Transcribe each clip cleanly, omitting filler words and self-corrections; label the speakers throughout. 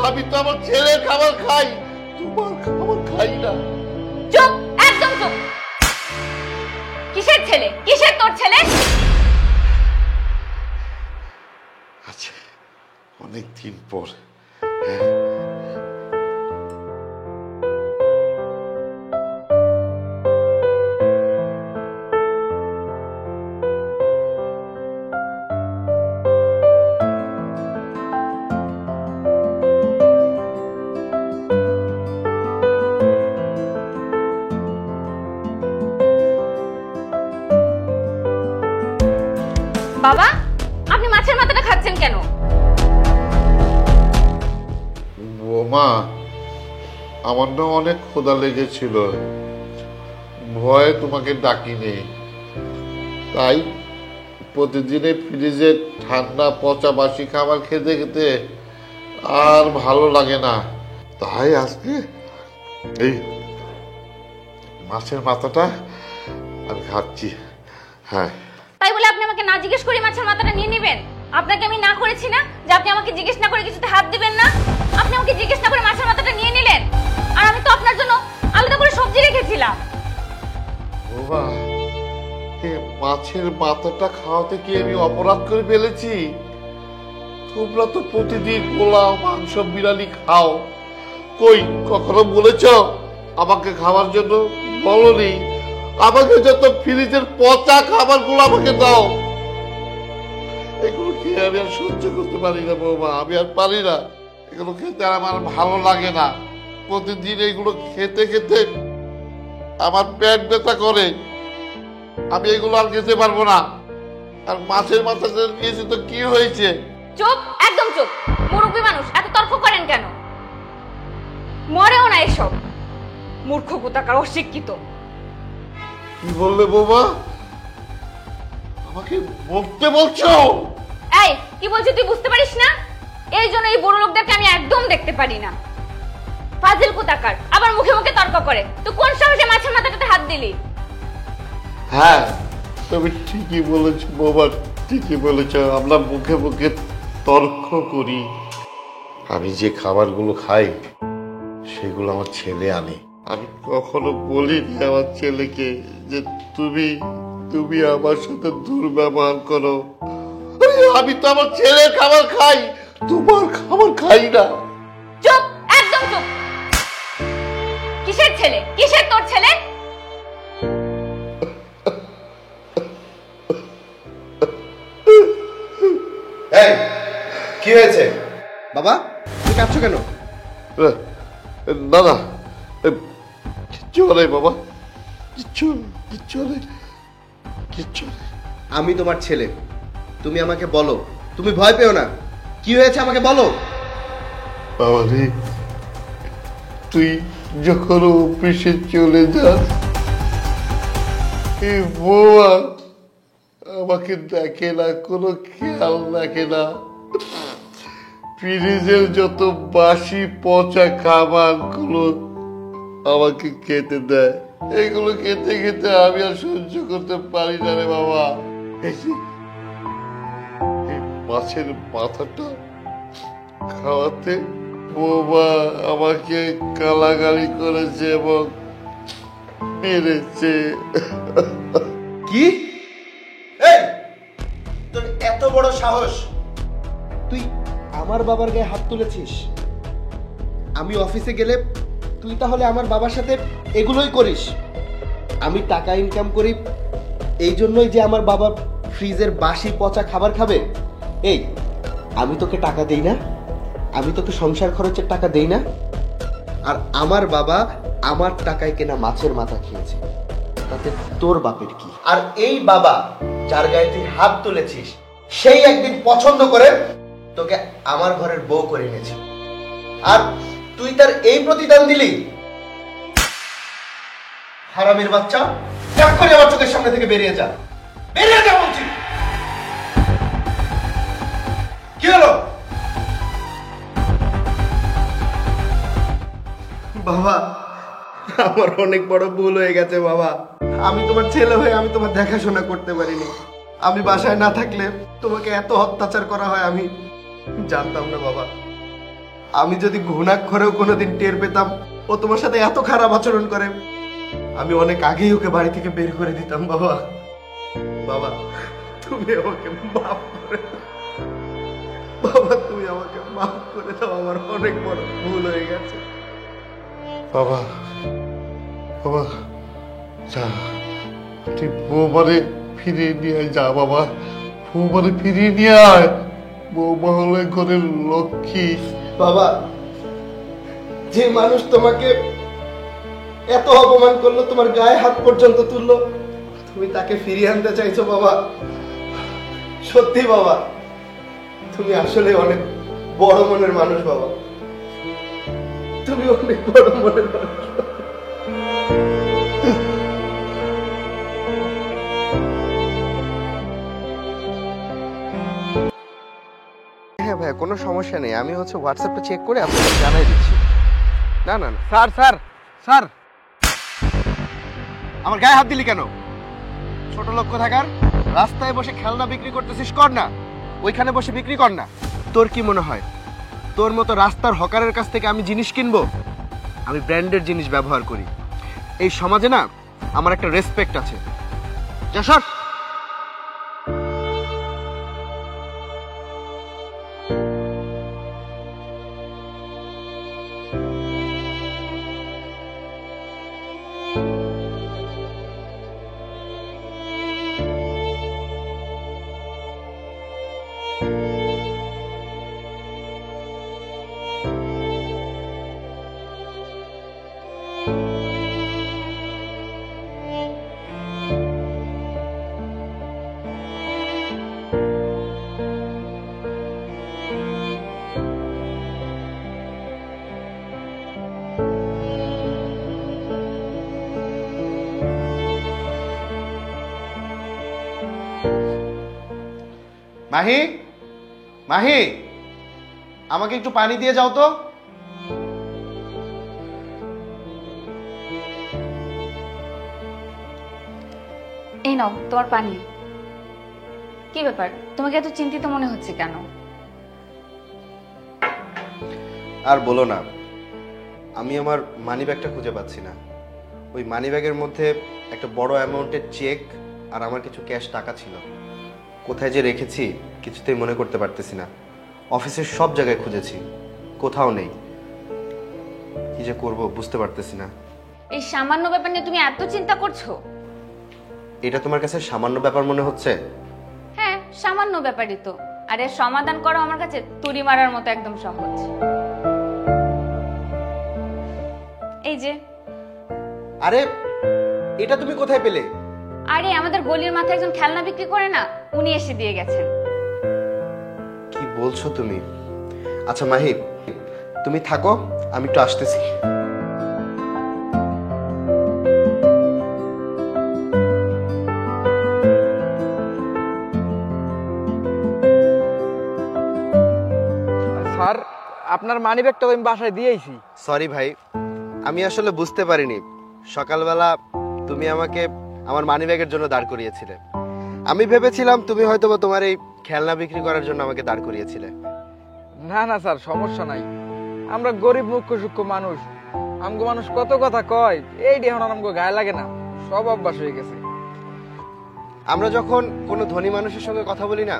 Speaker 1: আমি তো আমার ছেলের খাবার খাই, তোমার খাবার খাই না।
Speaker 2: চুপ, একদম চুপ। কিসের ছেলে, কিসের তোর ছেলে?
Speaker 1: আচ্ছা, অনেক দিন পর।
Speaker 2: বাবা, আপনি মাছের মাথাটা খাচ্ছেন কেন?
Speaker 1: বৌমা, আমার না অনেক ক্ষুধা লেগেছিল, ভয়ে তোমাকে ডাকিনি। তাই প্রতিদিনে ফ্রিজে ঠান্ডা পচা বাসি খাবার খেতে খেতে আর ভালো লাগে না, তাই আজকে এই মাছের মাথাটা আমি খাচ্ছি। হ্যাঁ,
Speaker 2: তাই বলে আপনি আমাকে না জিজ্ঞেস করে মাছের মাথাটা নিয়ে নেবেন? আপনাকে আমি না করেছি না যে আপনি আমাকে জিজ্ঞেস না করে কিছুতে হাত দিবেন না? আপনি আমাকে জিজ্ঞেস না করে মাছের মাথাটা নিয়ে নিলেন, আর আমি তো আপনার জন্য আলাদা করে সবজি রেখেছিলাম।
Speaker 1: বাবা, মাছের মাথাটা খাওয়াতে কি আমি অপরাধ করে ফেলেছি? তোমরা তো প্রতিদিন পোলাও মাংস বিরিয়ানি খাও, কই কখনো বলেছ আমাকে খাওয়ার জন্য? বলনি। আমাকে যত ফ্রিজের পচা খাবারগুলো আমাকে দাও, এগুলো খেয়ে আমি আর সহ্য করতে পারি না বৌমা, আমি আর পারি না। এগুলো খেতে আমার ভালো লাগে না। প্রতিদিন এগুলো খেতে খেতে আমার পেট ব্যথা করে, আমি এগুলো আর খেতে পারবো না। আর মাছের মাথা নিয়েছি তো কি হয়েছে?
Speaker 2: চুপ, একদম চুপ। মুরব্বী মানুষ, এত তর্ক করেন কেন? মরেও না এসব মূর্খ কোথাকার, অশিক্ষিত।
Speaker 1: কি বললে বৌমা? আমাকে বলতে বলছো?
Speaker 2: এই, কি বলছিস তুই বুঝতে পারিস না? এই জন্য এই বড় লোকদেরকে আমি একদম দেখতে পারি না। ফাজিল কোথাকার, আবার মুখে মুখে তর্ক করে। তুই কোন সাহসে মাছের মাথাটাতে হাত দিলি?
Speaker 1: হ্যাঁ, তুমি ঠিকই বলেছো বৌমা, ঠিকই বলেছো। আমরা মুখে মুখে তর্ক করি। আমি যে খাবারগুলো খাই সেগুলো আমার ছেলে আনে। আমি কখনো বলিনি আমার ছেলেকে যে তুমি তুমি আমার সাথে দুর্ব্যবহার করো। আমি তো আমার ছেলের খাবার খাই, তোমার খাবার খাই না।
Speaker 2: চুপ, একদম চুপ। কিসের ছেলে, কিসের তোর ছেলে?
Speaker 3: এই, কি হয়েছে বাবা? তুমি কাঁদছো কেন?
Speaker 1: না না, কিচ্ছু নেই বাবা, কিচ্ছু কিচ্ছু নেই, কিচ্ছু নেই।
Speaker 3: আমি তোমার ছেলে, তুমি আমাকে বলো। তুমি ভয় পেও না, কি হয়েছে আমাকে বলো।
Speaker 1: বাবা রে, তুই যখন অফিসে চলে যাস, এই বৌমা আমাকে দেখে না, কোনো খেয়াল রাখে না। ফ্রিজের যত বাসি পচা খাবারগুলো আমাকে খেতে দেয়, এগুলো খেতে খেতে আমি আর সহ্য করতে পারি না রে বাবা। এই মাছের মাথাটা খাওয়াতে বৌমা আমাকে গালাগালি করেছে এবং মেরেছে।
Speaker 3: কি? এই, তোর এত বড় সাহস, তুই আমার বাবার গায়ে হাত তুলেছিস? আমি অফিসে গেলে তুই তাহলে আমার বাবার সাথে এগুলোই করিস? আমি টাকা ইনকাম করি এই জন্যই যে আমার বাবা ফ্রিজের বাসি পচা খাবার খাবে? এই, আমি তোকে টাকা দেই না? আমি তোকে সংসার খরচের টাকা দেই না? আর আমার বাবা আমার টাকায় কেনা মাছের মাথা খেয়েছে, তাতে তোর বাপের কি? আর এই বাবা যার গায়ে তুই হাত তুলেছিস, সেই একদিন পছন্দ করে তোকে আমার ঘরের বউ করে এনেছে, আর তুই তার এই প্রতিদান দিলি? হারামির বাচ্চা, এক করে আমার চোখের সামনে থেকে বেরিয়ে যা, বেরিয়ে যা বলছি। কি হলো বাবা? আমার অনেক বড় ভুল হয়ে গেছে বাবা। আমি তোমার ছেলে হয়ে আমি তোমার দেখাশোনা করতে পারিনি। আমি বাসায় না থাকলে তোমাকে এত অত্যাচার করা হয় আমি জানতাম না বাবা। আমি যদি ঘুণাক্ষরেও কোনোদিন টের পেতাম ও তোমার সাথে এত খারাপ আচরণ করে, আমি অনেক আগেই ওকে বাড়ি থেকে বের করে দিতাম। বাবা, বাবা তুমি আমাকে মাফ করে দাও। বাবা তুমি আমাকে মাফ করে দাও, আমার অনেক বড় ভুল হয়ে গেছে।
Speaker 1: বাবা, বাবা যা, তুই বৌমারে ফিরিয়ে নিয়ে আয়, যা বাবা, বৌমারে ফিরিয়ে নিয়ে আয়। বৌমা হলে ঘরের লক্ষ্মী।
Speaker 3: বাবা, যে মানুষ তোমাকে এত অপমান করলো, তোমার গায়ে হাত পর্যন্ত তুললো, তুমি তাকে ফিরিয়ে আনতে চাইছো বাবা? সত্যি বাবা, তুমি আসলে অনেক বড় মনের মানুষ বাবা, তুমি অনেক বড় মনের মানুষ। হ্যাঁ ভাই, কোনো সমস্যা নেই, আমি হোয়াটসঅ্যাপটা চেক করে আপনাকে জানাই দিচ্ছি। না না না স্যার, স্যার স্যার, আমার গায়ে হাত দিলি কেন? ছোট লোক কোথাকার, রাস্তায় বসে খেলনা বিক্রি করতেছিস, কর না, ওইখানে বসে বিক্রি কর না। তোর কি মনে হয় তোর মতো রাস্তার হকারের কাছ থেকে আমি জিনিস কিনবো? আমি ব্র্যান্ডের জিনিস ব্যবহার করি। এই সমাজে না আমার একটা রেসপেক্ট আছে। যা সর। মাহি, মাহি, আমাকে একটু পানি দিয়ে যাও তো।
Speaker 2: এই নাও তোমার পানি। কি ব্যাপার, তোমাকে এত চিন্তিত মনে হচ্ছে কেন?
Speaker 3: আর বলো না, আমি আমার মানিব্যাগটা খুঁজে পাচ্ছি না। ওই মানিব্যাগের মধ্যে একটা বড় অ্যামাউন্টের চেক আর আমার কিছু ক্যাশ টাকা ছিল। কোথায় যে রেখেছি কিছুতেই মনে করতে পারতেছি না। অফিসের সব জায়গায় খুঁজেছি, কোথাও নেই। কি যে করব বুঝতে পারতেছি না।
Speaker 2: এই সামান্য ব্যাপার নিয়ে তুমি এত চিন্তা করছো?
Speaker 3: এটা তোমার কাছে সামান্য ব্যাপার মনে হচ্ছে?
Speaker 2: হ্যাঁ, সামান্য ব্যাপারই তো। আর এর সমাধান করা আমার কাছে তুড়ি মারার মতো একদম সহজ। এই যে।
Speaker 3: আরে এটা তুমি কোথায় পেলে?
Speaker 2: আরে আমাদের গলির মাথায় একজন খেলনা বিক্রি করে না, উনি এসে দিয়ে গেছেন।
Speaker 3: কি বলছো তুমি? আচ্ছা মাহি, তুমি থাকো, আমি একটু আসতেছি।
Speaker 4: স্যার, আপনার মানিব্যাগটা আমি বাসায় দিয়েছি।
Speaker 3: সরি ভাই, আমি আসলে বুঝতে পারিনি। সকালবেলা তুমি আমাকে আমার মানিব্যাগের জন্য দাঁড় করিয়েছিলে। আমি ভেবেছিলাম তুমি হয়তো তোমার এই খেলনা বিক্রি করার জন্য আমাকে দাঁড় করিয়েছিলে।
Speaker 4: না না স্যার, সমস্যা নাই। আমরা গরিব মুখ্য সূক্ষ্ম মানুষ, আমগো মানুষ কত কথা কয়, এই এখন আমগো গায়ে লাগে না, সব অভ্যাস হয়ে গেছে।
Speaker 3: আমরা যখন কোনো ধনী মানুষের সঙ্গে কথা বলি না,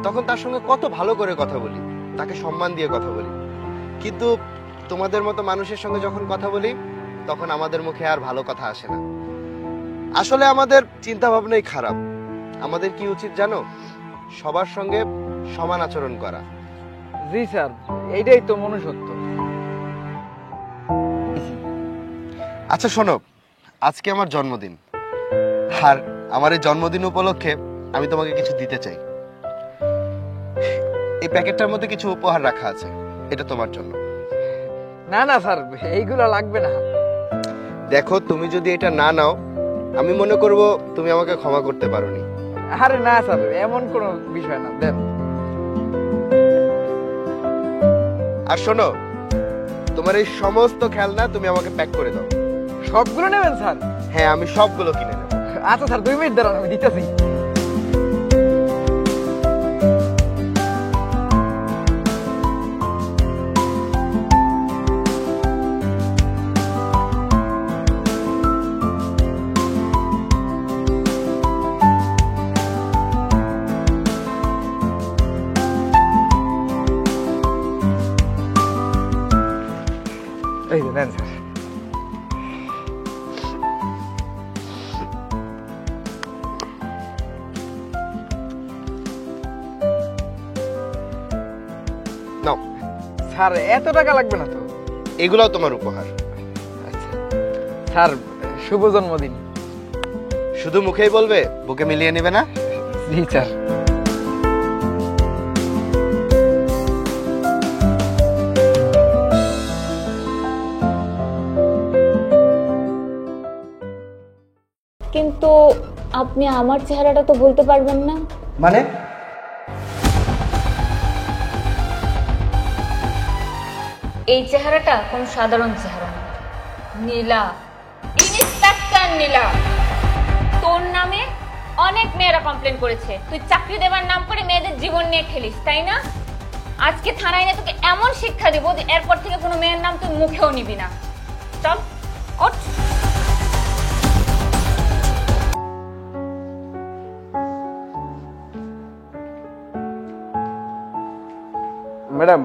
Speaker 3: তখন তার সঙ্গে কত ভালো করে কথা বলি, তাকে সম্মান দিয়ে কথা বলি। কিন্তু তোমাদের মতো মানুষের সঙ্গে যখন কথা বলি, তখন আমাদের মুখে আর ভালো কথা আসে না। আসলে আমাদের চিন্তা ভাবনাই খারাপ। আমাদের কি উচিত জানো? সবার সঙ্গে সমান আচরণ করা।
Speaker 4: জি স্যার, এইটাই তো মনুষ্যত্ব।
Speaker 3: আচ্ছা শোনো, আজকে আমার জন্মদিন, আর আমার এই জন্মদিন উপলক্ষে আমি তোমাকে কিছু দিতে চাই। এই প্যাকেটটার মধ্যে কিছু উপহার রাখা আছে, এটা তোমার জন্য।
Speaker 4: না না স্যার, এইগুলো লাগবে না।
Speaker 3: দেখো, তুমি যদি এটা না নাও, আমি মনে করব তুমি আমাকে ক্ষমা করতে পারোনি।
Speaker 4: আরে না স্যার, এমন কোনো বিষয় না, দেন।
Speaker 3: আর শোনো, তোমার এই সমস্ত খেলনা তুমি আমাকে প্যাক করে দাও।
Speaker 4: সবগুলো নেবেন স্যার?
Speaker 3: হ্যাঁ, আমি সবগুলো কিনে নেব।
Speaker 4: আচ্ছা স্যার, 2 মিনিট দাঁড়ান, আমি দিতেছি। এই যে নেন স্যার।
Speaker 3: নাও,
Speaker 4: স্যার এত টাকা লাগবে না তো?
Speaker 3: এগুলাও তোমার উপহার।
Speaker 4: আচ্ছা স্যার, শুভ জন্মদিন।
Speaker 3: শুধু মুখেই বলবে, বুকে মিলিয়ে নেবে না?
Speaker 4: জি স্যার।
Speaker 2: কিন্তু আপনি আমার চেহারাটা তো বলতে পারবেন না।
Speaker 3: মানে?
Speaker 2: এই চেহারাটা কোন সাধারণ চেহারা না। নীলা, ইন্সপেক্টর নীলা। তোর নামে অনেক মেয়েরা কমপ্লেন করেছে তুই চাকরি দেবার নাম করে মেয়েদের জীবন নিয়ে খেলিস, তাই না? আজকে থানায় নিয়ে তোকে এমন শিক্ষা দেব যে এরপর থেকে কোনো মেয়ের নাম তুই মুখেও নিবি না। চল ওঠ।
Speaker 4: ম্যাডাম,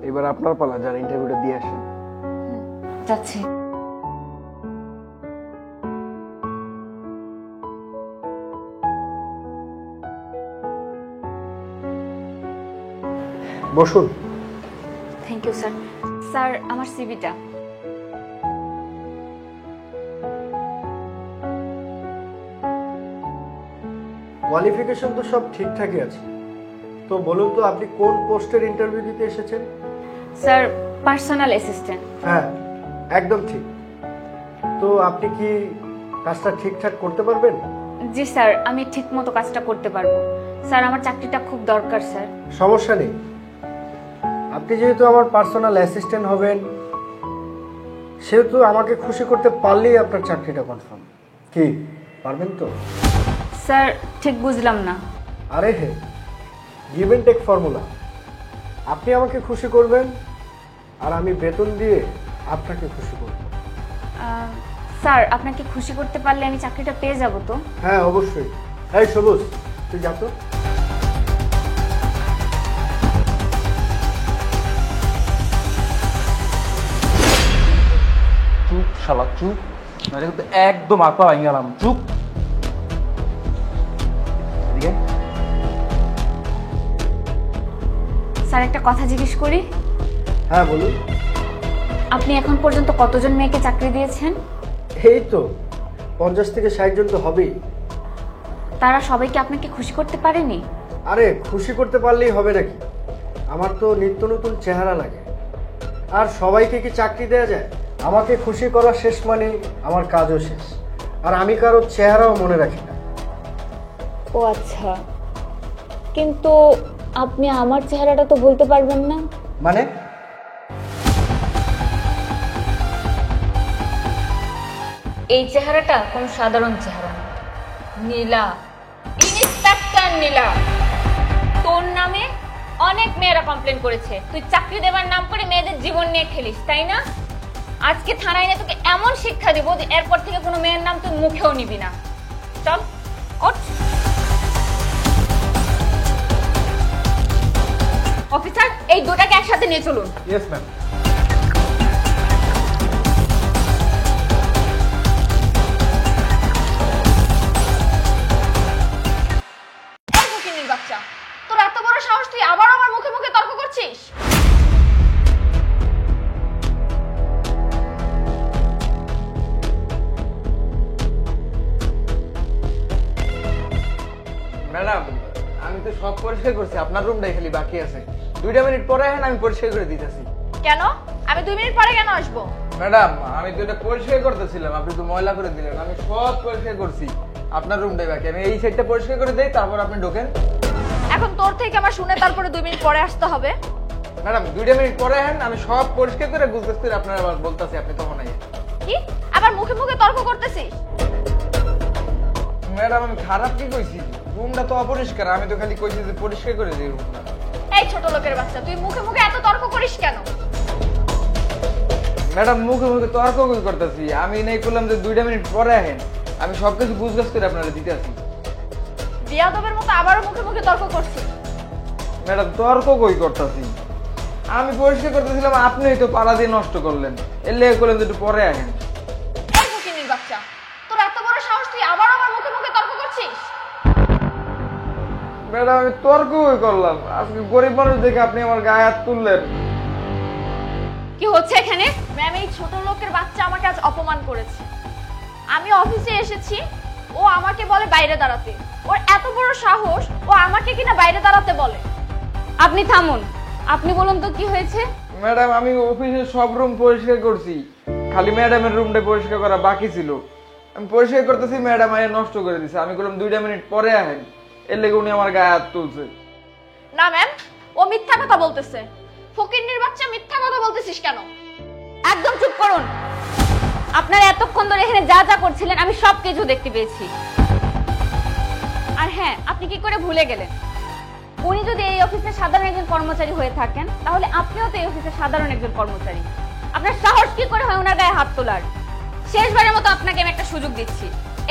Speaker 4: এবার আপনার পালা, যার ইন্টারভিউটা দিয়ে আসেন।
Speaker 2: যাচ্ছি।
Speaker 3: বসুন।
Speaker 2: Thank you sir. স্যার, আমার সিভিটা।
Speaker 5: কোয়ালিফিকেশন তো সব ঠিকঠাকই আছে, তো বলুন তো আপনি কোন পোস্টের ইন্টারভিউ দিতে এসেছেন?
Speaker 2: Sir, personal assistant.
Speaker 5: হ্যাঁ, একদম ঠিক। তো আপনি কি কাজটা ঠিকঠাক করতে পারবেন?
Speaker 2: জি স্যার, আমি ঠিকমতো কাজটা করতে পারবো। স্যার, আমার চাকরিটা খুব দরকার স্যার।
Speaker 5: সমস্যা নেই, আপনি যেহেতু আমার পার্সোনাল অ্যাসিস্ট্যান্ট হবেন, সেহেতু আমাকে খুশি করতে পারলেই আপনার চাকরিটা কনফার্ম। কি পারবেন তো?
Speaker 2: স্যার, ঠিক বুঝলাম না।
Speaker 5: আরে হে, গিভ এন্ড টেক ফর্মুলা। আপনি আমাকে খুশি করবেন আর আমি বেতন দিয়ে আপনাকে খুশি করব।
Speaker 2: স্যার, আপনাকে খুশি করতে পারলে আমি চাকরিটা পেয়ে যাব তো?
Speaker 5: হ্যাঁ অবশ্যই। এই সবুজ, তুই যা তো।
Speaker 6: চুপ শালা চুপ, মানে কিন্তু একদম আপা গেলাম। চুপ। এদিকে।
Speaker 2: স্যার, একটা কথা জিজ্ঞেস করি।
Speaker 5: হ্যাঁ বলুন।
Speaker 2: আপনি এখন পর্যন্ত কতজন মেয়েকে চাকরি দিয়েছেন?
Speaker 5: এই তো 50 থেকে 60 জন তো হবেই।
Speaker 2: তারা সবাইকে আপনাকে খুশি করতে পারেনি?
Speaker 5: আরে খুশি করতে পারলেই হবে নাকি? আমার তো নিত্য নতুন চেহারা লাগে, আর সবাইকে কি চাকরি দেওয়া যায়? আমাকে খুশি করা শেষ মানে আমার কাজও শেষ, আর আমি কারো চেহারাও মনে রাখি না।
Speaker 2: ও আচ্ছা, কিন্তু আপনি আমার চেহারাটা তো বলতে পারবেন না।
Speaker 5: মানে?
Speaker 2: এই চেহারাটা কোন সাধারণ চেহারা না। নীলা, ইন্সপেক্টর নীলা। তোর নামে অনেক মেয়েরা কমপ্লেন করেছে তুই চাকরি দেবার নাম করে মেয়েদের জীবন নিয়ে খেলিস, তাই না? আজকে থানায় নিয়ে তোকে এমন শিক্ষা দেব যে এরপর থেকে কোনো মেয়ের নাম তুই মুখেও নিবি না। চল ওঠ। অফিসার, এই দুটাকে একসাথে নিয়ে চলুন।
Speaker 5: Yes ma'am.
Speaker 2: এই ফকিন্নির বাচ্চা, তোর এত বড় সাহস, তুই আবার আমার মুখে মুখে তর্ক করছিস?
Speaker 4: ম্যাডাম, আমি তো সব পরিষ্কার করছি, আপনার রুমটাই খালি বাকি আছে। 2 মিনিট পরে আসেন, আমি পরিষ্কার করে দিতেছি।
Speaker 2: কেন? আমি 2 মিনিট পরে কেন আসবো?
Speaker 4: ম্যাডাম, আমি তো এটা পরিষ্কার করতেছিলাম, আপনি তো ময়লা করে দিলেন। আমি সব পরিষ্কার করছি, আপনার রুমটাই বাকি। আমি এই সাইডটা পরিষ্কার করে দেই, তারপর আপনি ঢোকেন।
Speaker 2: এখন তোর থেকে আমার শুনে তারপরে 2 মিনিট পরে আসতে হবে?
Speaker 4: ম্যাডাম, 2 মিনিট পরে আসেন, আমি সব পরিষ্কার করে গুছগাছ করে আপনার আবার বলতেছি, আপনি তখন আইয়েন।
Speaker 2: কি আবার মুখে মুখে তর্ক করতেছিস?
Speaker 4: ম্যাডাম, আমি খারাপ কি কইছি? রুমটা তো অপরিষ্কার, আমি তো খালি কইছি যে পরিষ্কার করে দিই রুমটা।
Speaker 2: এই ছোট লোকের বাচ্চা, তুই মুখে মুখে এত তর্ক করিস কেন?
Speaker 4: ম্যাডাম, মুখে মুখে তর্ক কই করতেছি? আমি নেই করলাম যে 2 মিনিট পরে আসেন, আমি সবকিছু গুছগাছ করে আপনারা দিতে আসি।
Speaker 2: বিয়াদবের মতো আবারও মুখে মুখে তর্ক করছিস।
Speaker 4: ম্যাডাম, তর্ক কই করতেছি? আমি পরিষ্কার করতেছিলাম, আপনিই তো পালা দিয়ে নষ্ট করলেন। এর লেগে করলেন যে একটু পরে আসেন।
Speaker 2: এই ফকিন্নির বাচ্চা, তোর এত বড় সাহস, তুই আবার আমার মুখে মুখে তর্ক করছিস?
Speaker 4: ম্যাডাম আমি তর্কই করলাম, আজকে গরিব মানুষ দেখে আপনি আমার গায়ে হাত তুললেন।
Speaker 2: কি হচ্ছে এখানে? ম্যাম, এই ছোট লোকের বাচ্চা আমাকে আজ অপমান করেছে। আমি অফিসে এসেছি, ও আমাকে বলে বাইরে দাঁড়াতে। ওর এত বড় সাহস, ও আমাকে কিনা বাইরে দাঁড়াতে বলে। আপনি থামুন, আপনি বলুন তো কি হয়েছে?
Speaker 4: ম্যাডাম আমি অফিসের সব রুম পরিষ্কার করছি, খালি ম্যাডামের রুমটা পরিষ্কার করা বাকি ছিল। আমি পরিষ্কার করতেছি, ম্যাডাম আয় নষ্ট করে দিছে। আমি বললাম 2 মিনিট পরে আসেন, এর লেগে উনি আমার গায়ে হাত তুলছে।
Speaker 2: না ম্যাম, ও মিথ্যা কথা বলতেছে। ফকিন্নির বাচ্চা, মিথ্যা কথা বলতেছিস কেন? একদম চুপ করুন। আপনারা এতক্ষণ ধরে এখানে যা যা করছিলেন আমি সব কিছু দেখতে পেয়েছি। আর হ্যাঁ, আপনি কি করে ভুলে গেলেন? উনি যদি এই অফিসের সাধারণ একজন কর্মচারী হয়ে থাকেন, তাহলে আপনিও তো এই অফিসের সাধারণ একজন কর্মচারী। আপনার সাহস কি করে হয় ওনার গায়ে হাত তোলার? শেষবারের মতো আপনাকে আমি একটা সুযোগ দিচ্ছি।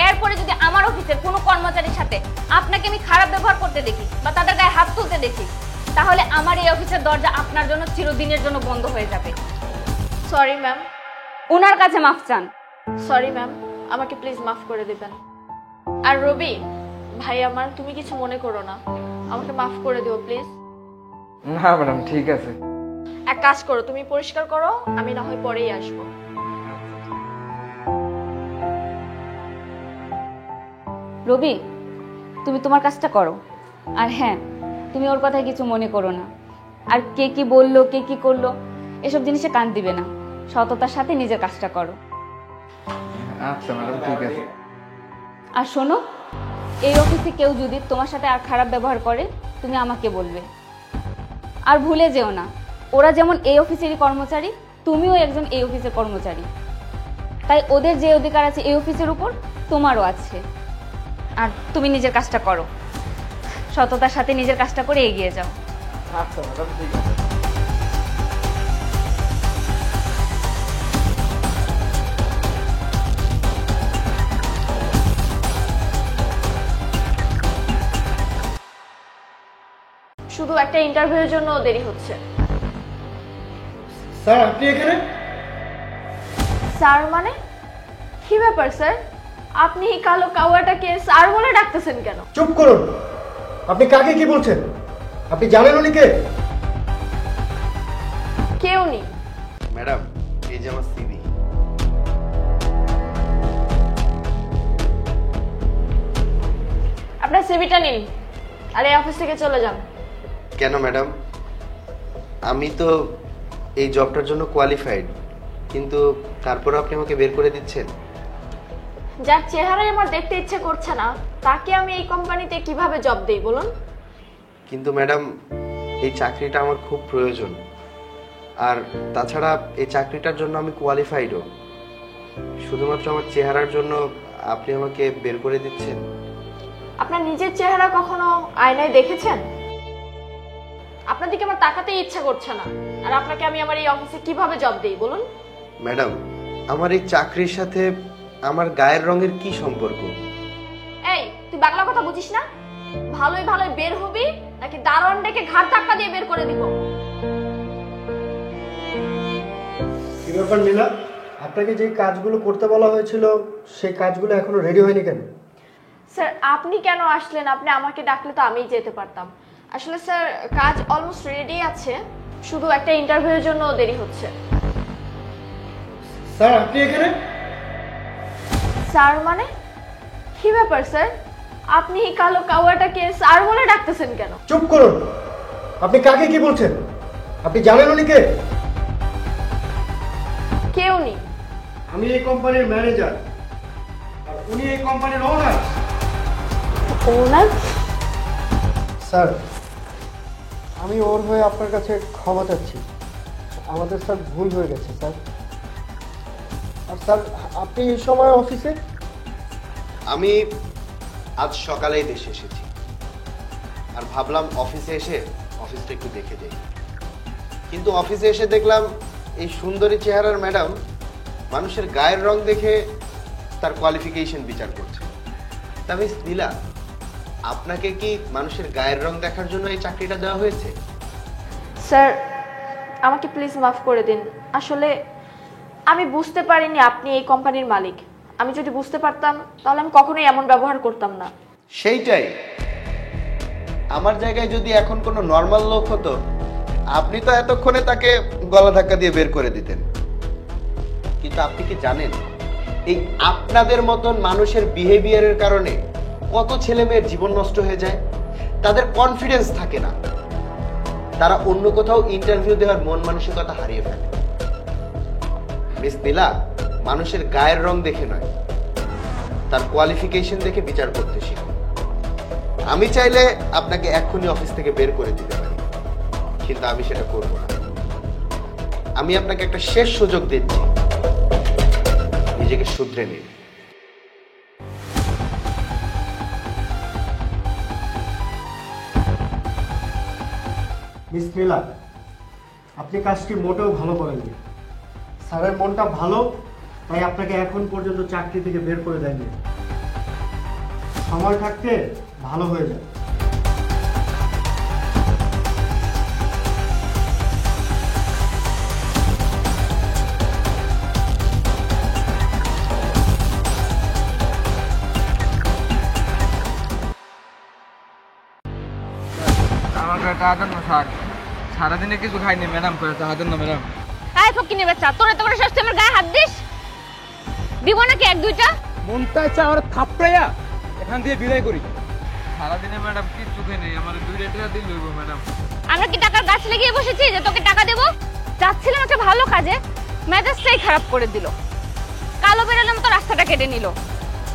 Speaker 2: এরপরে যদি আমার অফিসের কোনো কর্মচারীর সাথে আপনাকে আমি খারাপ ব্যবহার করতে দেখি বা তাদের গায়ে হাত তুলতে দেখি, তাহলে আমার এই অফিসের দরজা আপনার জন্য চিরদিনের জন্য বন্ধ হয়ে যাবে। Sorry ma'am. ওনার কাছে মাফ চান। সরি ম্যাম, আমাকে প্লিজ মাফ করে দিবেন। আর রবি ভাই আমার, তুমি কিছু মনে করো না, আমাকে মাফ করে দিও প্লিজ।
Speaker 4: না ম্যাডাম ঠিক আছে।
Speaker 2: এক কাজ করো, তুমি পরিষ্কার করো, আমি না হয় পরেই আসবো। রবি, তুমি তোমার কাজটা করো। আর হ্যাঁ, তুমি ওর কথায় কিছু মনে করো না। আর কে কি বললো, কে কি করলো, এসব জিনিসে কান দিবে না। সততার সাথে নিজের কাজটা করো।
Speaker 4: আচ্ছা ম্যাডাম ঠিক আছে।
Speaker 2: আর শোনো, এই অফিসে কেউ যদি তোমার সাথে আর খারাপ ব্যবহার করে, তুমি আমাকে বলবে। আর ভুলে যেও না, ওরা যেমন এই অফিসেরই কর্মচারী, তুমিও একজন এই অফিসের কর্মচারী। তাই ওদের যে অধিকার আছে এই অফিসের উপর, তোমারও আছে। আর তুমি নিজের কাজটা করো, সততার সাথে নিজের কাজটা করে এগিয়ে যাও।
Speaker 4: আচ্ছা ম্যাডাম ঠিক আছে।
Speaker 2: শুধু একটা ইন্টারভিউর জন্য দেরি হচ্ছে।
Speaker 5: স্যার আপনি এখানে?
Speaker 2: স্যার মানে কি ব্যাপার স্যার? আপনি এই কালো কাওয়াটাকে স্যার বলে ডাকতেছেন কেন?
Speaker 5: চুপ করুন। আপনি কাকে কি বলছেন? আপনি জানেন উনি কে?
Speaker 2: কেউ নেই।
Speaker 3: ম্যাডাম, এই যে আমার সিভি।
Speaker 2: আপনার সিভিটা নিন আর এই অফিস থেকে চলে যান।
Speaker 3: কেন ম্যাডাম? আমি তো এই জবটার জন্য কোয়ালিফাইড, কিন্তু তারপর আপনি আমাকে বের করে দিচ্ছেন।
Speaker 2: যার চেহারাই আমার দেখতে ইচ্ছে করছে না, তাকে আমি এই কোম্পানিতে কিভাবে জব দেই বলুন?
Speaker 3: কিন্তু ম্যাডাম, এই চাকরিটা আমার খুব প্রয়োজন। আর তাছাড়া এই চাকরিটার জন্য আমি কোয়ালিফাইডও। শুধুমাত্র আমার চেহারার জন্য আপনি আমাকে বের করে দিচ্ছেন?
Speaker 2: আপনার নিজের চেহারা কখনো আয়নায় দেখেছেন? আপনার দিকে আমার তাকাতেই ইচ্ছা করছে না। আর আপনাকে আমি আমার এই অফিসে কিভাবে জব দেই বলুন?
Speaker 3: ম্যাডাম, আমার এই চাকরির সাথে আমার গায়ের রঙের কি সম্পর্ক?
Speaker 2: এই, তুই বাংলা কথা বুঝিস না? ভালোই ভালোই বের হবি, নাকি দারোয়ান ডেকে ঘাড় ধাক্কা দিয়ে বের করে দিব?
Speaker 5: কি ব্যাপার নীলা, আপনাকে যে কাজগুলো করতে বলা হয়েছিল সেই কাজগুলো এখনো রেডি হয়নি কেন?
Speaker 2: স্যার আপনি কেন আসলেন? আপনি আমাকে ডাকলে তো আমিই যেতে পারতাম। আসলে স্যার কাজ অলমোস্ট রেডি আছে, শুধু একটা ইন্টারভিউর জন্য দেরি হচ্ছে।
Speaker 5: স্যার আপনি এখানে?
Speaker 2: স্যার মানে কি ব্যাপার স্যার? আপনি এই কালো কাওয়াটাকে স্যার বলে ডাকতেছেন কেন?
Speaker 5: চুপ করুন। আপনি কাকে কি বলছেন? আপনি জানেন উনি কে?
Speaker 2: কেউ নেই।
Speaker 5: আমি এই কোম্পানির ম্যানেজার আর উনি এই কোম্পানির ওনার।
Speaker 2: ওনার?
Speaker 5: স্যার আমি ওর হয়ে আপনার কাছে ক্ষমা চাচ্ছি। আমাদের স্যার ভুল হয়ে গেছে স্যার। আর স্যার আপনি এই সময় অফিসে?
Speaker 3: আমি আজ সকালেই দেশে এসেছি, আর ভাবলাম অফিসে এসে অফিসটা একটু দেখে যাই। কিন্তু অফিসে এসে দেখলাম এই সুন্দরী চেহারার ম্যাডাম মানুষের গায়ের রং দেখে তার কোয়ালিফিকেশন বিচার করছে। তা মিস নীলা, আপনাকে কি মানুষের গায়ের রং দেখার জন্য এই চাকরিটা দেওয়া হয়েছে?
Speaker 2: স্যার
Speaker 7: আমাকে প্লিজ মাফ করে দিন। আসলে আমি বুঝতে পারিনি আপনি এই কোম্পানির মালিক। আমি যদি বুঝতে পারতাম তাহলে আমি কখনোই এমন ব্যবহার করতাম না।
Speaker 3: সেইটাই, আমার জায়গায় যদি এখন কোনো নর্মাল লোক হতো, আপনি তো এতক্ষণে তাকে গলা ধাক্কা দিয়ে বের করে দিতেন। কিন্তু আপনি কি জানেন, এই আপনাদের মতন মানুষের বিহেভিয়ারের কারণে কত ছেলে মেয়ের জীবন নষ্ট হয়ে যায়? তাদের কনফিডেন্স থাকে না, তারা অন্য কোথাও ইন্টারভিউ দেওয়ার মন মানসিকতা হারিয়ে ফেলে। মিস নীলা, মানুষের গায়ের রং দেখে নয়, তার কোয়ালিফিকেশন দেখে বিচার করতে শিখুন। আমি চাইলে আপনাকে এক্ষুনি অফিস থেকে বের করে দিতে পারি, কিন্তু আমি সেটা করব না। আমি আপনাকে একটা শেষ সুযোগ দিচ্ছি, নিজেকে শুধরে নিন।
Speaker 5: মিস নীলা, আপনি কাজটি মোটেও ভালো করেননি। স্যারের মনটা ভালো, তাই আপনাকে এখন পর্যন্ত চাকরি থেকে বের করে দেয়নি। সময় থাকতে ভালো হয়ে যায়।
Speaker 4: আমাকে টাকা দেন না স্যার, সারাদিনে কিছু খাইনি ম্যাডাম, করে টাকা দেন না ম্যাডাম।
Speaker 2: আয় ফকিনি বাচ্চা, তোর এত বড় সাহস তুই আমার গায়ে হাত দিস? দিব নাকি এক দুইটা?
Speaker 6: মনটা চায় আমার থাপড়াইয়া এখান দিয়ে বিদায় করি।
Speaker 4: সারাদিনে ম্যাডাম কিচ্ছু খাই নেই, আমার 2 টাকা দিল হইব ম্যাডাম।
Speaker 2: আমরা কি টাকার গাছ লাগিয়ে বসেছি যে তোকে টাকা দেবো? যাচ্ছিলাম একটা ভালো কাজে, মেজাজটাই খারাপ করে দিল। কালো বেরোলাম তো রাস্তাটা কেটে নিল।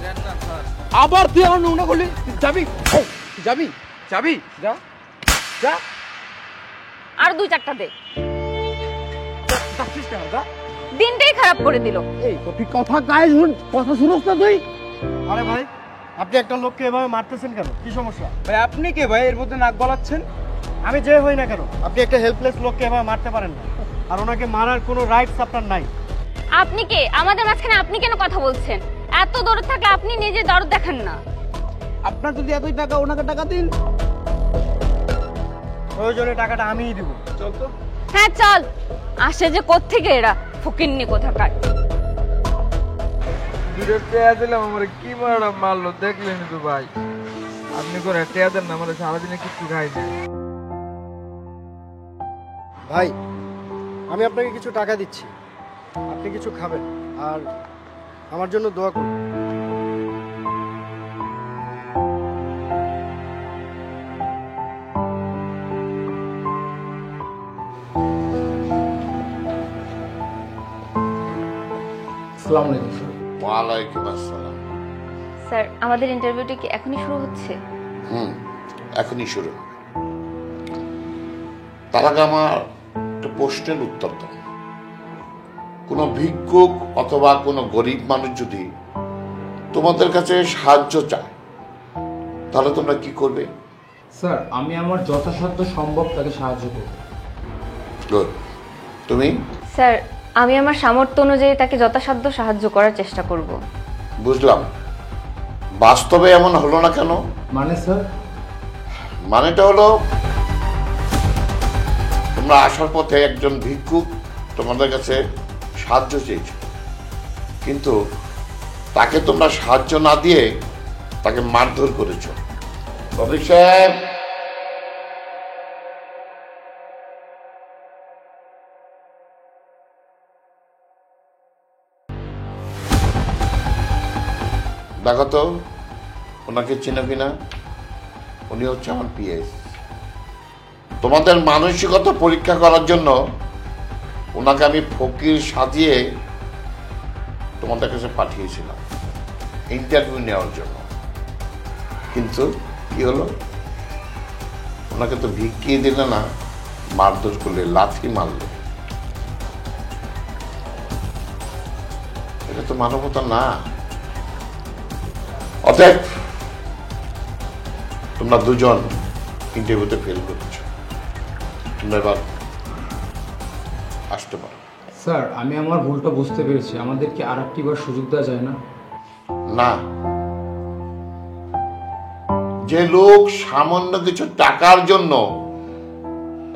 Speaker 4: দেন না স্যার।
Speaker 6: আবার তুই আমার নোংরা করলি, তুই যাবি? এই, তুই যাবি? যাবি? যা যা,
Speaker 2: আর 2-4টা দে।
Speaker 6: যাচ্ছিস কেন? যা।
Speaker 2: দিনটাই খারাপ করে দিল।
Speaker 6: এই তো তুই কথা গায়ে শুন, কথা শুনোস না তুই?
Speaker 5: আরে ভাই, আপনি একটা লোককে এভাবে মারতেছেন কেন? কি সমস্যা?
Speaker 6: ভাই আপনি কে ভাই এর মধ্যে নাক গলাচ্ছেন?
Speaker 5: আমি যে হই না কেন, আপনি একটা হেল্পলেস লোককে এভাবে মারতে পারেন না। আর ওনাকে মারার কোনো রাইটস আপনার নাই।
Speaker 2: আপনি কে? আমাদের মাঝখানে আপনি কেন কথা বলছেন? এত দরদ থাকলে আপনি নিজে দরদ দেখান না।
Speaker 6: আপনার যদি এতই টাকা, ওনাকে টাকা দিন।
Speaker 5: প্রয়োজনে টাকাটা আমিই দিব।
Speaker 6: চল তো।
Speaker 2: হ্যাঁ চল। আসে যে কোত্থেকে এরা, ফকিন্নি কোথাকার।
Speaker 4: 2 টাকা দিলাম, আমার কি ম্যাডাম মারলো দেখলেন তো ভাই। আপনি করে টাকা দেন না, আমার সারাদিনে কিচ্ছু খাই না।
Speaker 5: ভাই, আমি আপনাকে কিছু টাকা দিচ্ছি, আপনি কিছু খাবেন আর আমার জন্য দোয়া করুন।
Speaker 6: আসসালামু আলাইকুম স্যার।
Speaker 1: ওয়ালাইকুম আসসালাম।
Speaker 2: স্যার, আমাদের ইন্টারভিউটা কি এখনই শুরু হচ্ছে?
Speaker 1: এখনই শুরু। তার আগে আমার একটা প্রশ্নের উত্তর দাও। কোনো ভিক্ষুক অথবা কোনো গরিব মানুষ যদি তোমাদের কাছে সাহায্য চায়, তাহলে তোমরা কি করবে?
Speaker 6: স্যার, আমি আমার যথাসাধ্য সম্ভব তাকে সাহায্য করব।
Speaker 1: Good. তুমি?
Speaker 2: স্যার, আমি আমার সামর্থ্য অনুযায়ী তাকে যথাসাধ্য সাহায্য করার চেষ্টা করব।
Speaker 1: বুঝলাম। বাস্তবে এমন হলো না কেন?
Speaker 6: মানে স্যার?
Speaker 1: মানেটা হলো, তোমরা আসার পথে একজন ভিক্ষুক তোমাদের কাছে সাহায্য চেয়েছে, কিন্তু তাকে তোমরা সাহায্য না দিয়ে তাকে মারধর করেছ। রফিক সাহেব, দেখো তো ওনাকে চিনো কিনা। উনি হচ্ছে আমার পিএস। তোমাদের মানসিকতা পরীক্ষা করার জন্য ওনাকে আমি ফকির সাজিয়ে তোমাদের কাছে পাঠিয়েছিলাম ইন্টারভিউ নেওয়ার জন্য, কিন্তু কি হলো, ওনাকে তো ভিক্ষিয়ে দিলে না, মারধর করলে, লাথি মারলে। এটা তো মানবতা না। অতএব তোমরা দুজন ইন্টারভিউতে ফেল করেছ, তোমরা এবার আসতে পারো।
Speaker 6: স্যার, আমি আমার ভুলটা বুঝতে পেরেছি, আমাদেরকে আর একটিবার সুযোগ দেওয়া যায় না?
Speaker 1: না, যে লোক সামান্য কিছু টাকার জন্য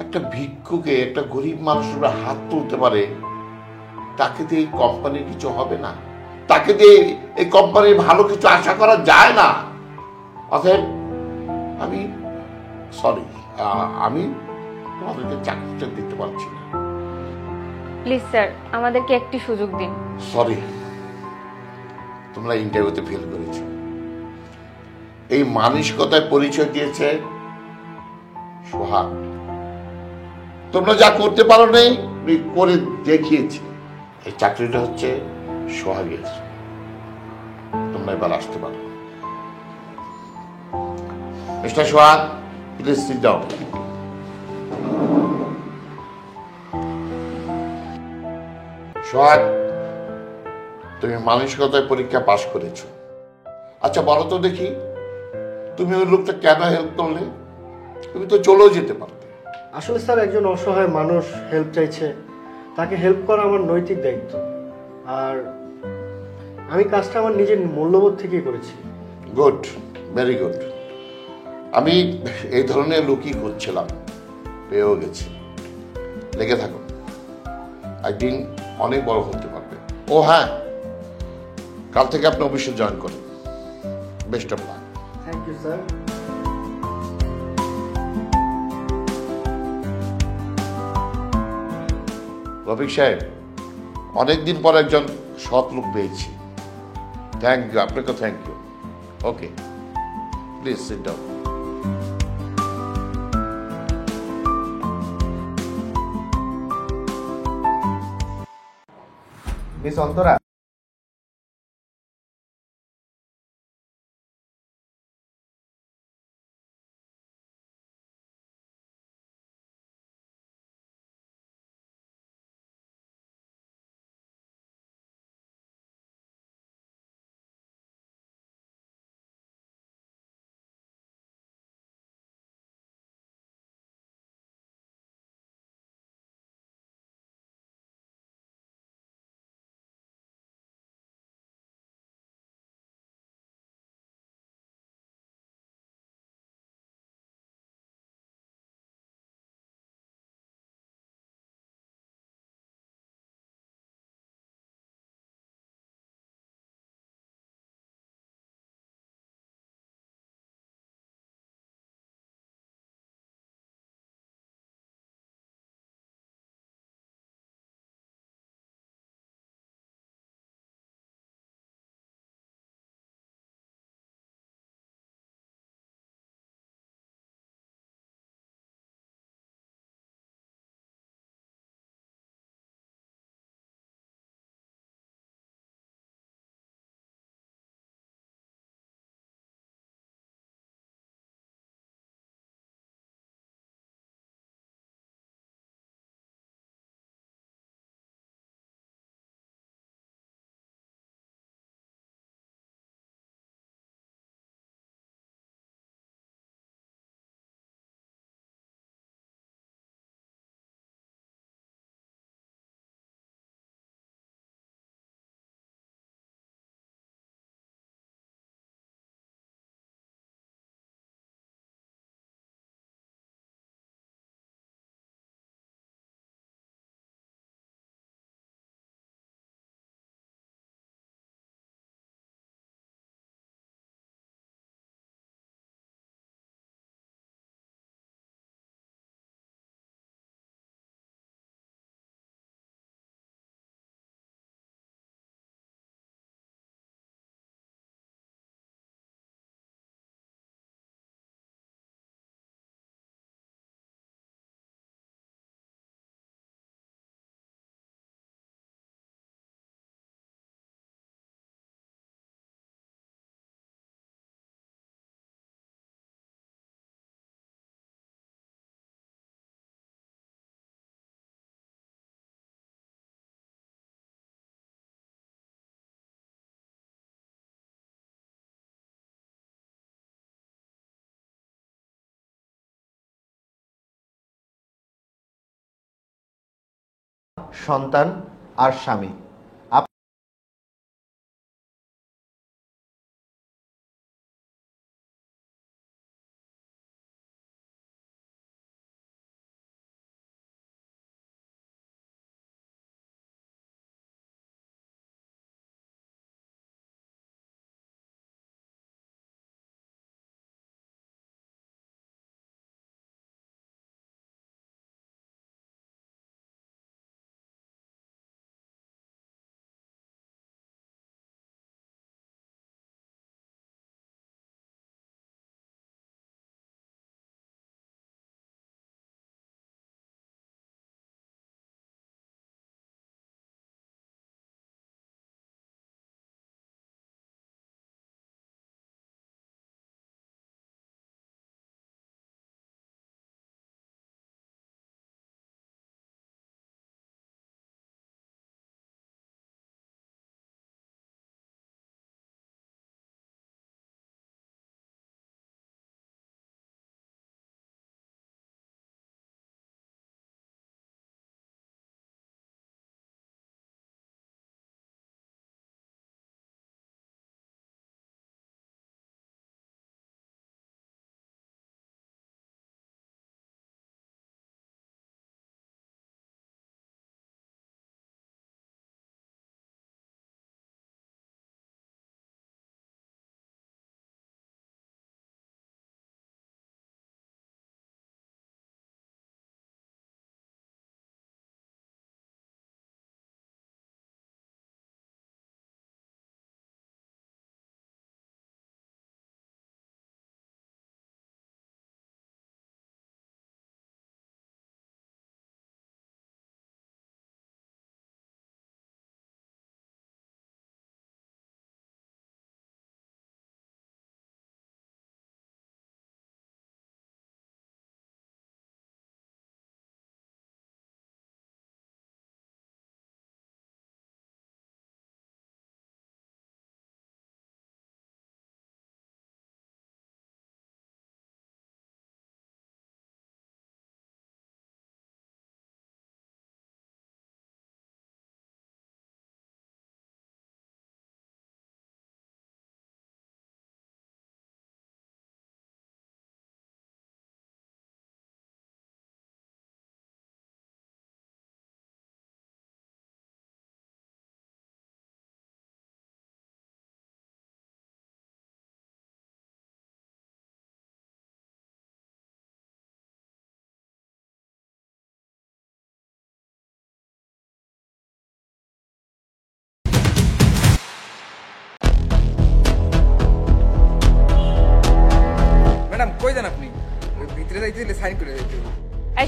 Speaker 1: একটা ভিক্ষুকে, একটা গরিব মানুষের হাত তুলতে পারে, তাকে দিয়ে এই কোম্পানির কিছু হবে না, তাকে দিয়ে এই কোম্পানির ভালো কিছু আশা করা যায় না। অতএব আমি সরি, আমি তোমাদেরকে চাকরিটা দিতে পারছি না।
Speaker 2: প্লিজ স্যার, আমাদেরকে একটি সুযোগ দিন।
Speaker 1: সরি, তোমরা ইন্টারভিউতে ফেল করেছো। এই মানসিকতায় পরিচয় দিয়েছে সোহাগ। তোমরা যা করতে পারো নাই করে দেখিয়েছি। এই চাকরিটা হচ্ছে সোহাগের। তোমরা এবার আসতে পারো। Mister Sohag, please sit down. Sohag, তুমি মানসিকতায় পরীক্ষা পাশ করেছো। আচ্ছা বলো তো দেখি, তুমি ওই লোকটা কেন হেল্প করলে? তুমি তো চলেও যেতে পারতে।
Speaker 5: আসলে স্যার, একজন অসহায় মানুষ হেল্প চাইছে, তাকে হেল্প করা আমার নৈতিক দায়িত্ব। আর আমি কাজটা আমার নিজের মূল্যবোধ থেকেই করেছি।
Speaker 1: Good, very good. আমি এই ধরনের লোকই খুঁজছিলাম, পেয়েও গেছি। লেগে থাকো, একদিন অনেক বড় হতে পারবে। ও হ্যাঁ, কাল থেকে আপনি অফিসে জয়েন করেন। Best of luck.
Speaker 5: Thank you sir.
Speaker 1: Rafiq সাহেব, অনেকদিন পর একজন সৎ লোক পেয়েছি। থ্যাংক ইউ, আপনাকে thank you. Okay, please sit down.
Speaker 3: Miss Antara, সন্তান আর স্বামী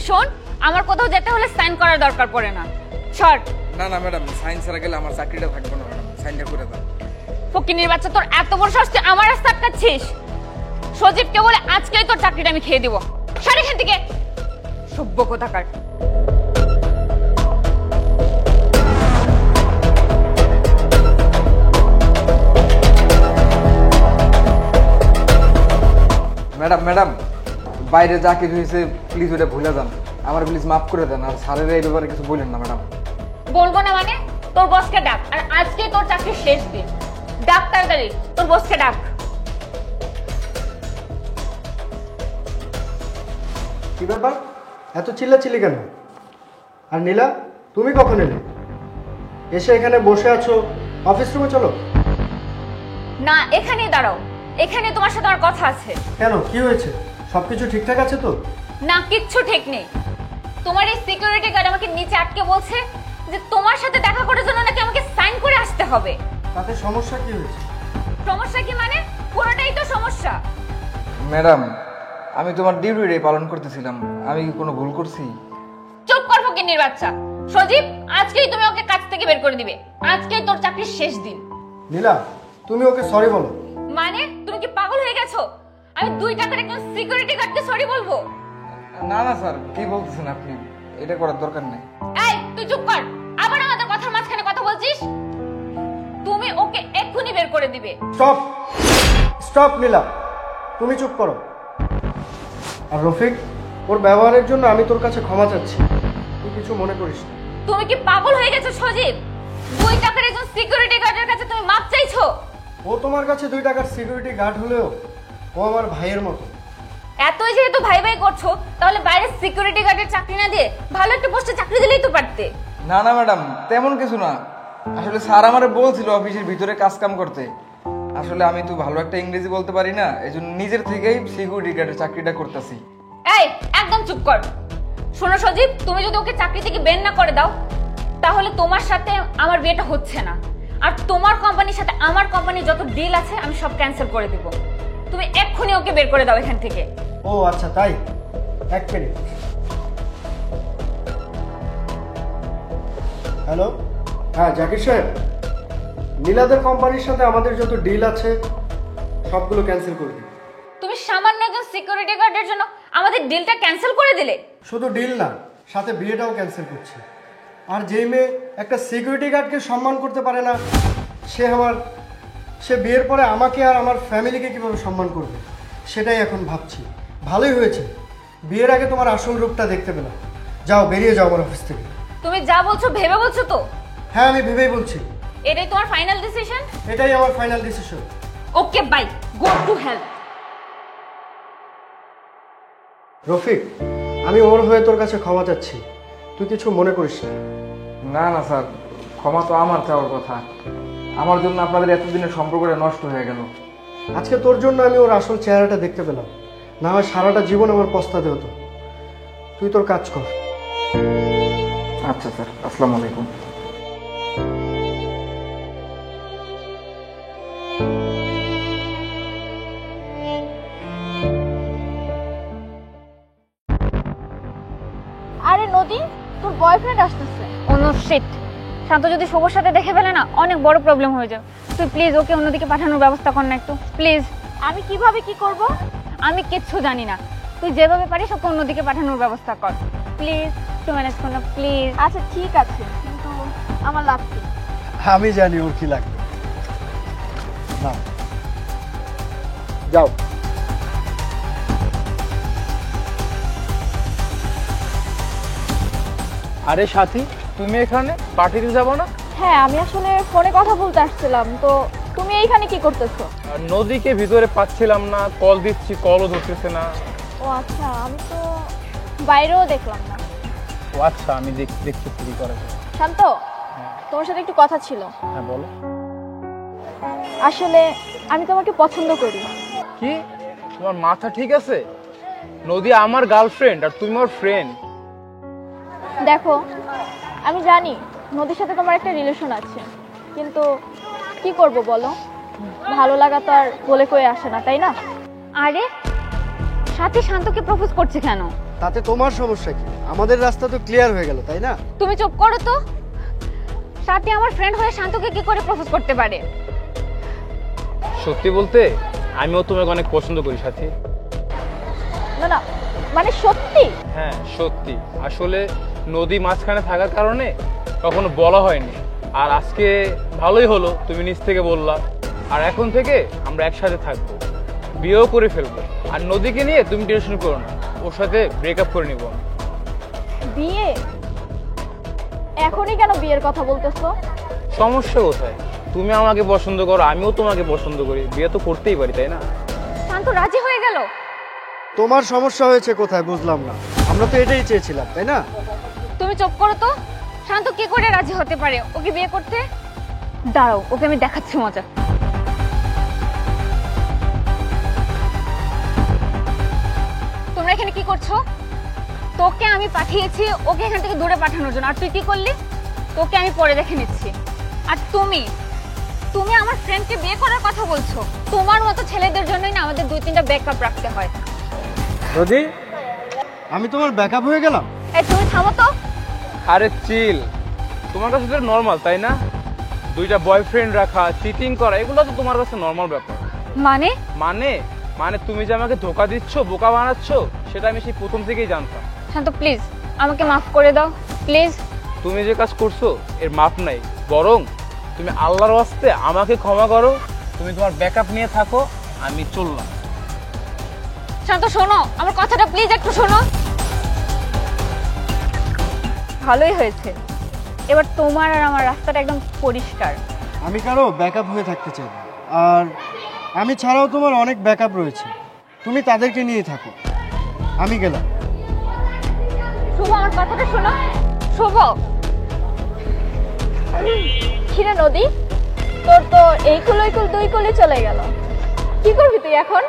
Speaker 2: শোন, আমার কোথাও যেতে হলে সাইন করার দরকার পড়ে না। শর্ট।
Speaker 4: না না ম্যাডাম, সাইন ছাড়া গেলে আমার চাকরিটা থাকবে না ম্যাডাম, সাইনটা করে দাও।
Speaker 2: ফকিনির বাচ্চা, তোর এত বড় সাহস, তুই আমার রাস্তা আটকাচ্ছিস? সজীবকে বলে আজকেই তোর চাকরিটা আমি খেয়ে দিব। সর এখান থেকে, সভ্য কোথাকার।
Speaker 4: ম্যাডাম ম্যাডাম, বাইরে যা কিছু হয়েছে প্লিজ ওটা ভুলে যান, আমার প্লিজ মাফ করে দেন, আর স্যারের এই ব্যাপারে কিছু বললেন না ম্যাডাম।
Speaker 2: বলবো না মানে? তোর বসকে ডাক, আর আজকেই তোর চাকরির শেষ দিন। ডাক তাড়াতাড়ি, তোর বসকে ডাক।
Speaker 5: কি ব্যাপার, এত চিল্লাচিল্লি কেন? আর নীলা, তুমি কখন এলে? এসে এখানে বসে আছো, অফিস রুমে চলো।
Speaker 2: না, এখানেই দাঁড়াও, এখানে তোমার সাথে আমার কথা আছে।
Speaker 5: কেন, কি হয়েছে? সবকিছু ঠিকঠাক আছে তো?
Speaker 2: না, কিচ্ছু ঠিক নেই। তোমার এই সিকিউরিটি গার্ড আমাকে নিচে আটকে বলছে যে তোমার সাথে দেখা করার জন্য নাকি আমাকে সাইন করে আসতে হবে।
Speaker 5: তাতে সমস্যা কি হয়েছে?
Speaker 2: সমস্যা কি মানে? পুরোটাই তো সমস্যা।
Speaker 4: ম্যাডাম, আমি তোমার ডিউটি পালন করতেছিলাম, আমি কি কোনো ভুল করছি?
Speaker 2: চুপ কর ফকিন্নির বাচ্চা। সজীব, আজকেই তুমি ওকে কাজ থেকে বের করে দিবে। আজকেই তোর চাকরির শেষ দিন।
Speaker 5: নীলা, তুমি ওকে সরি বলো।
Speaker 2: মানে তুমি কি পাগল হয়ে গেছো? আমি 2 টাকার একজন সিকিউরিটি গার্ডকে সরি বলবো?
Speaker 4: না না স্যার, কি বলতেছেন আপনি? এটা করার দরকার নেই।
Speaker 2: এই, তুই চুপ কর। আবার আমাদের কথার মাঝখানে কথা বলছিস। তুমি ওকে এক্ষুনি বের করে দিবে।
Speaker 5: স্টপ স্টপ নীলা, তুমি চুপ করো। আর রফিক, ওর ব্যবহারের জন্য আমি তোর কাছে ক্ষমা চাচ্ছি, তুই কিছু মনে করিস না।
Speaker 2: তুমি কি পাগল হয়ে গেছো সজীব? 2 টাকার একজন সিকিউরিটি গার্ডের কাছে তুমি মাপ চাইছো?
Speaker 5: ও তোমার কাছে 2 টাকার সিকিউরিটি গার্ড হলেও ও আমার ভাইয়ের মতো।
Speaker 2: এতই যেহেতু ভাই ভাই করছো, তাহলে বাইরে সিকিউরিটি গার্ডের চাকরি না দিয়ে ভালো একটা পোস্টে চাকরি দিলেই তো পারতে।
Speaker 4: না না ম্যাডাম, তেমন কিছু না। আসলে স্যার আমারে বলছিল অফিসের ভিতরে কাজ কাম করতে। আসলে আমি তো ভালো একটা ইংরেজি বলতে পারি না, এজন্য নিজের থেকেই সিকিউরিটি গার্ডের চাকরিটা করতেছি।
Speaker 2: এই, একদম চুপ কর। শোনো সজীব, তুমি যদি ওকে চাকরি থেকে বের না করে দাও, তাহলে তোমার সাথে আমার বিয়েটা হচ্ছে না। আর তোমার কোম্পানির সাথে আমার কোম্পানির যত ডিল আছে আমি সব ক্যান্সেল করে দেব। তুমি এক্ষুনি ওকে বের করে দাও এখান থেকে।
Speaker 5: ও আচ্ছা, তাই? এক মিনিট। হ্যালো, হ্যাঁ জাকির সাহেব, নীলাদের কোম্পানির সাথে আমাদের যত ডিল আছে সবগুলো ক্যান্সেল করে দিন।
Speaker 2: তুমি সামান্য একজন সিকিউরিটি গার্ডের জন্য আমাদের ডিলটা ক্যান্সেল করে দিলে?
Speaker 5: শুধু ডিল না, সাথে বিয়েটাও ক্যান্সেল করছে। আর যেই মেয়ে একটা সিকিউরিটি গার্ডকে সম্মান করতে পারে না, সে বিয়ের পরে আমাকে আর আমার ফ্যামিলিকে কিভাবে সম্মান করবে সেটাই এখন ভাবছি। ভালোই হয়েছে বিয়ের আগে তোমার আসল রূপটা দেখতে পেলাম। যাও, বেরিয়ে যাও আমার অফিস থেকে।
Speaker 2: তুমি যা বলছো ভেবে বলছো তো?
Speaker 5: হ্যাঁ, আমি ভেবেই বলছি।
Speaker 2: এটাই তোমার ফাইনাল ডিসিশন?
Speaker 5: এটাই আমার final decision.
Speaker 2: Okay bye, go to hell.
Speaker 5: Rafiq, আমি ওর হয়ে তোর কাছে ক্ষমা চাচ্ছি, তুই কিছু মনে করিস না।
Speaker 4: না না স্যার, ক্ষমা তো আমার চাওয়ার কথা। আমার জন্য আপনাদের এতদিনের সম্পর্কটা নষ্ট হয়ে গেল।
Speaker 5: আজকে তোর জন্য আমি ওর আসল চেহারাটা দেখতে পেলাম, না হয় সারাটা জীবন আমার পস্তাতে হতো। তুই তোর কাজ কর।
Speaker 4: আচ্ছা স্যার, আসসালামু আলাইকুম।
Speaker 7: আরে নদী, তোর বয়ফ্রেন্ড আসতেছে।
Speaker 2: অন্য শিট। শান্ত যদি শুভর সাথে দেখে ফেলে না, অনেক বড় প্রবলেম হয়ে যাবে। তুই প্লিজ ওকে অন্যদিকে পাঠানোর ব্যবস্থা কর না একটু, প্লিজ।
Speaker 7: আমি কিভাবে কি করব?
Speaker 2: আমি কিচ্ছু জানি না, তুই যেভাবে পারিস ওকে অন্যদিকে পাঠানোর ব্যবস্থা কর প্লিজ। একটু ম্যানেজ কর না প্লিজ।
Speaker 7: আচ্ছা ঠিক আছে, কিন্তু আমার লাভ কি?
Speaker 5: আমি জানি ওর কি লাগবে। না, যাও।
Speaker 6: আরে সাথী, তুমি এখানে পার্টিতে যাবো না?
Speaker 7: হ্যাঁ, আমি আসলে ফোনে কথা বলতে আসছিলাম। তো তুমি এইখানে কি করতেছো?
Speaker 6: আর নদীকে ভিতরে পাচ্ছিলাম না, কল দিচ্ছি কলও ধরতেছে না।
Speaker 7: ও আচ্ছা, আমি তো বাইরেও দেখলাম না।
Speaker 6: ও আচ্ছা, আমি দেখছি কি করা যায়।
Speaker 7: শান্ত, তোমার সাথে একটু কথা ছিল।
Speaker 6: হ্যাঁ বলো।
Speaker 7: আসলে আমি তোমাকে পছন্দ করি।
Speaker 6: কি, তোমার মাথা ঠিক আছে? নদী আমার গার্লফ্রেন্ড আর তুমি আমার ফ্রেন্ড।
Speaker 7: দেখো, আমি জানি নদীর সাথে তোমার একটা রিলেশন আছে, কিন্তু কি করব বলো, ভালো লাগা তো আর বলে কয়ে আসে না, তাই না?
Speaker 2: আরে সাথী শান্তকে প্রপোজ করছে কেন?
Speaker 5: তাতে তোমার সমস্যা কি? আমাদের রাস্তা তো ক্লিয়ার হয়ে গেল, তাই না?
Speaker 2: তুমি চুপ করো তো। সাথী আমার ফ্রেন্ড হয়ে শান্তকে কি করে প্রপোজ করতে পারে?
Speaker 8: সত্যি বলতে আমিও তোমাকে অনেক পছন্দ করি সাথী।
Speaker 7: না না, মানে সত্যি?
Speaker 8: হ্যাঁ সত্যি। আসলে নদী মাঝখানে থাকার কারণে কখনো বলা হয়নি, আর আজকে ভালোই হলো তুমি নিজ থেকে বললা। আর এখন থেকে আমরা একসাথে থাকবো, বিয়েও করে ফেলবো। আর নদীকে নিয়ে তুমি টেনশন করো না, ওর সাথে ব্রেকআপ করে নিব।
Speaker 7: বিয়ে? এখনই কেন বিয়ের কথা বলতেছো?
Speaker 8: সমস্যা কোথায়? তুমি আমাকে পছন্দ করো, আমিও তোমাকে পছন্দ করি, বিয়ে তো করতেই পারি, তাই না?
Speaker 2: শান্ত রাজি হয়ে গেল।
Speaker 5: তোমার সমস্যা হয়েছে কোথায় বুঝলাম না। আমরা তো এটাই চেয়েছিলাম, তাই না?
Speaker 2: তুমি চুপ করো তো। শান্ত কি করে রাজি হতে পারে ওকে বিয়ে করতে? দাঁড়াও, ওকে আমি দেখাচ্ছি মজা। তোমরা এখানে কি করছো? তোকে আমি পাঠিয়েছি ওকে এখান থেকে দূরে পাঠানোর জন্য, আর তুই কি করলি? তোকে আমি পরে দেখে নিচ্ছি। আর তুমি তুমি আমার ফ্রেন্ডকে বিয়ে করার কথা বলছো? তোমার মতো ছেলেদের জন্যই না আমাদের 2-3টা ব্যাকআপ রাখতে হয়।
Speaker 5: নদী, আমি তোমার ব্যাকআপ হয়ে গেলাম?
Speaker 2: এই তুমি থামো তো।
Speaker 8: আরে চিল, তোমার কাছে তো নর্মাল, তাই না? 2টা বয়ফ্রেন্ড রাখা, চিটিং করা, এগুলো তো তোমার কাছে নর্মাল ব্যাপার।
Speaker 2: মানে?
Speaker 8: মানে মানে তুমি যে আমাকে ধোকা দিচ্ছ, বোকা বানাচ্ছ, সেটা আমি সেই প্রথম থেকেই জানতাম।
Speaker 2: শান্ত প্লিজ আমাকে মাফ করে দাও প্লিজ।
Speaker 8: তুমি যে কাজ করছো এর মাপ নাই, বরং তুমি আল্লাহর ওয়াস্তে আমাকে ক্ষমা করো। তুমি তোমার ব্যাকআপ নিয়ে থাকো, আমি চললাম।
Speaker 2: শান্ত শোনো আমার কথাটা প্লিজ একটু শোনো। ভালোই হয়েছে, এবার তোমার আর আমার রাস্তাটা একদম পরিষ্কার।
Speaker 5: আমি কারো ব্যাকআপ হয়ে থাকতে চাই না। আর আমি ছাড়াও তোমার অনেক ব্যাকআপ রয়েছে, তুমি তাদেরকে নিয়ে থাকো। আমি গেলাম।
Speaker 2: শুভ আমার কথাটা শোনো। শুভ,
Speaker 7: কিরে নদী, তোর তো এই কুল ওই কুল 2 কুলে চলে গেল। কি করবি তুই এখন?